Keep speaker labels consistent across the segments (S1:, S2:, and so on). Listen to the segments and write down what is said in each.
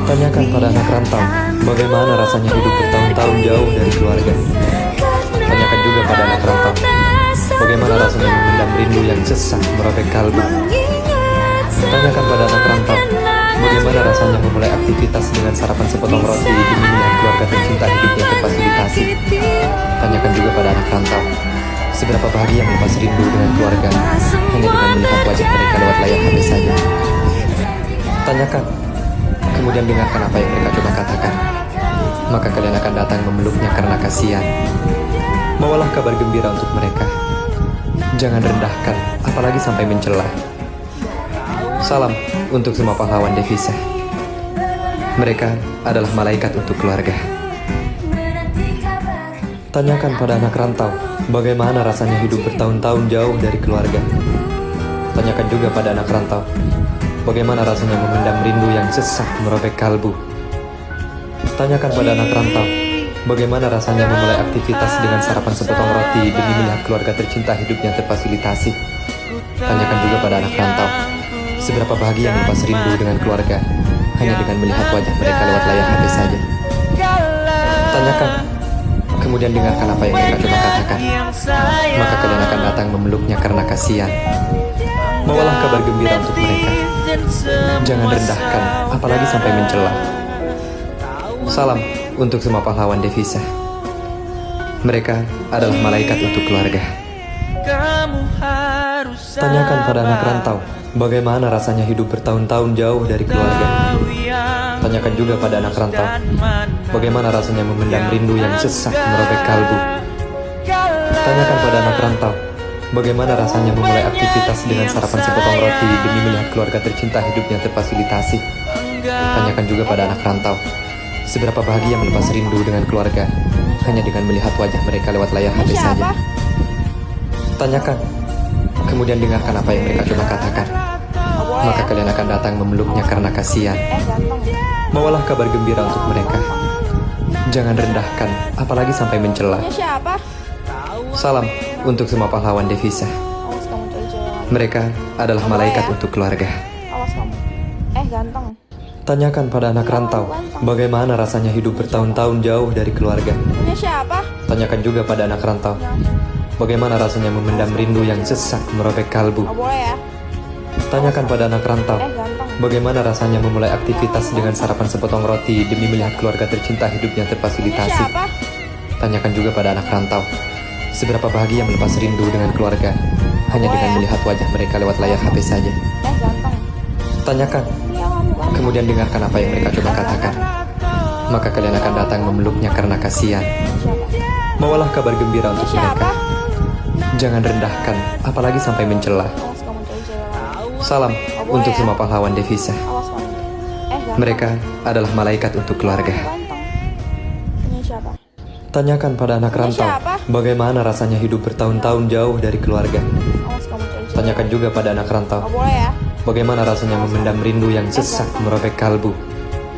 S1: Tanyakan pada anak rantau, bagaimana rasanya hidup bertahun-tahun jauh dari keluarga. Tanyakan juga pada anak rantau, bagaimana rasanya memendam rindu yang sesak merobek kalbu. Tanyakan pada anak rantau, bagaimana rasanya memulai aktivitas dengan sarapan sepotong roti demi melihat keluarga tercinta hidupnya terfasilitasi. Tanyakan juga pada anak rantau, seberapa bahagia melepas rindu dengan keluarga hanya dengan melihat wajah mereka lewat layar HP saja. Tanyakan, kemudian dengarkan apa yang mereka coba katakan. Maka kalian akan datang memeluknya karena kasihan. Bawalah kabar gembira untuk mereka. Jangan rendahkan, apalagi sampai mencela. Salam untuk semua pahlawan devisa. Mereka adalah malaikat untuk keluarga. Tanyakan pada anak rantau, bagaimana rasanya hidup bertahun-tahun jauh dari keluarga. Tanyakan juga pada anak rantau, bagaimana rasanya memendam rindu yang sesak merobek kalbu. Tanyakan pada anak rantau, bagaimana rasanya memulai aktivitas dengan sarapan sepotong roti demi melihat keluarga tercinta hidupnya terfasilitasi. Tanyakan juga pada anak rantau, seberapa bahagia melepas rindu dengan keluarga hanya dengan melihat wajah mereka lewat layar HP saja. Tanyakan, kemudian dengarkan apa yang mereka coba katakan. Maka kalian akan datang memeluknya karena kasihan. Bawalah kabar gembira untuk mereka. Jangan rendahkan, apalagi sampai mencela. Salam untuk semua pahlawan devisa. Mereka adalah malaikat untuk keluarga. Tanyakan pada anak rantau, bagaimana rasanya hidup bertahun-tahun jauh dari keluarga. Tanyakan juga pada anak rantau, bagaimana rasanya memendam rindu yang sesak merobek kalbu. Tanyakan pada anak rantau, bagaimana rasanya memulai aktivitas dengan sarapan sepotong roti demi melihat keluarga tercinta hidupnya terfasilitasi. Tanyakan juga pada anak rantau, seberapa bahagia melepas rindu dengan keluarga hanya dengan melihat wajah mereka lewat layar HP saja. Tanyakan, kemudian dengarkan apa yang mereka coba katakan. Maka kalian akan datang memeluknya karena kasihan. Bawalah kabar gembira untuk mereka. Jangan rendahkan, apalagi sampai mencela. Salam untuk semua pahlawan devisa. Mereka adalah malaikat untuk keluarga.
S2: Ganteng.
S1: Tanyakan pada anak rantau, bagaimana rasanya hidup bertahun-tahun jauh dari keluarga.
S2: Punya siapa?
S1: Tanyakan juga pada anak rantau, bagaimana rasanya memendam rindu yang sesak merobek kalbu.
S2: Boleh ya?
S1: Tanyakan pada anak rantau,
S2: Ganteng.
S1: bagaimana rasanya memulai aktivitas dengan sarapan sepotong roti demi melihat keluarga tercinta hidupnya terfasilitasi.
S2: Siapa?
S1: Tanyakan juga pada anak rantau, seberapa bahagia melepas rindu dengan keluarga hanya dengan melihat wajah mereka lewat layar HP saja.
S2: Ganteng.
S1: Tanyakan,
S2: Iya kamu kan?
S1: kemudian dengarkan apa yang mereka coba katakan. Maka kalian akan datang memeluknya karena kasihan.
S2: Siapa?
S1: Bawalah kabar gembira untuk mereka.
S2: Siapa?
S1: Jangan rendahkan, apalagi sampai mencela.
S2: Awas kamu cewek lagi.
S1: Salam untuk semua pahlawan devisa.
S2: Awas kamu. Ganteng.
S1: Mereka adalah malaikat untuk keluarga.
S2: Ganteng. Punya siapa?
S1: Tanyakan pada anak rantau, bagaimana rasanya hidup bertahun-tahun jauh dari keluarga.
S2: Awas kamu cewek.
S1: Tanyakan juga pada anak rantau,
S2: Boleh ya?
S1: bagaimana rasanya memendam rindu yang sesak merobek kalbu.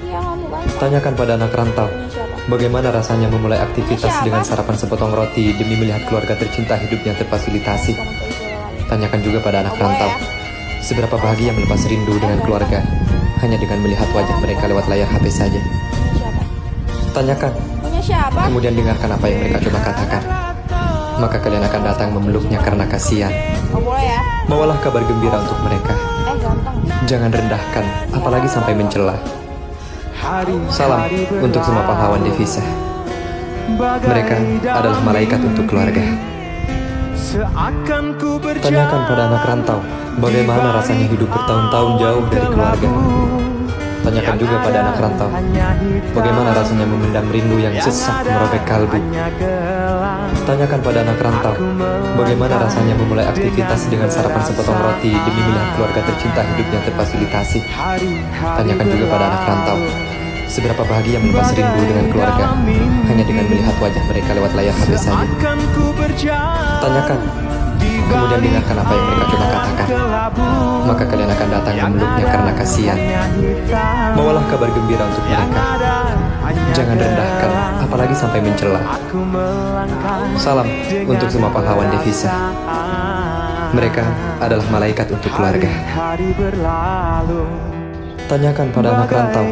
S2: Iya kamu ganteng.
S1: Tanyakan pada anak rantau,
S2: Punya siapa?
S1: bagaimana rasanya memulai aktivitas dengan sarapan sepotong roti demi melihat keluarga tercinta hidupnya terfasilitasi.
S2: Kamu cewek lagi.
S1: Tanyakan juga pada anak rantau, seberapa bahagia melepas rindu dengan keluarga hanya dengan melihat wajah mereka lewat layar HP saja.
S2: Punya siapa?
S1: Tanyakan,
S2: Punya siapa?
S1: kemudian dengarkan apa yang mereka coba katakan. Maka kalian akan datang memeluknya karena kasihan.
S2: Boleh ya?
S1: Bawalah kabar gembira untuk mereka.
S2: Ganteng.
S1: Jangan rendahkan, apalagi sampai mencela. Salam untuk semua pahlawan devisa. Mereka adalah malaikat untuk keluarga. Tanyakan pada anak rantau, bagaimana rasanya hidup bertahun-tahun jauh dari keluarga. Tanyakan juga pada anak rantau, bagaimana rasanya memendam rindu yang sesak merobek kalbu. Tanyakan pada anak rantau, bagaimana rasanya memulai aktivitas dengan sarapan sepotong roti demi melihat keluarga tercinta hidupnya terfasilitasi. Tanyakan juga pada anak rantau, seberapa bahagia melepas rindu dengan keluarga hanya dengan melihat wajah mereka lewat layar HP saja. Tanyakan, kemudian dengarkan apa yang mereka coba katakan. Maka kalian akan datang memeluknya karena kasihan. Bawalah kabar gembira untuk mereka. Jangan rendahkan, apalagi sampai mencela. Salam untuk semua pahlawan devisa. Mereka adalah malaikat untuk keluarga. Tanyakan pada anak rantau,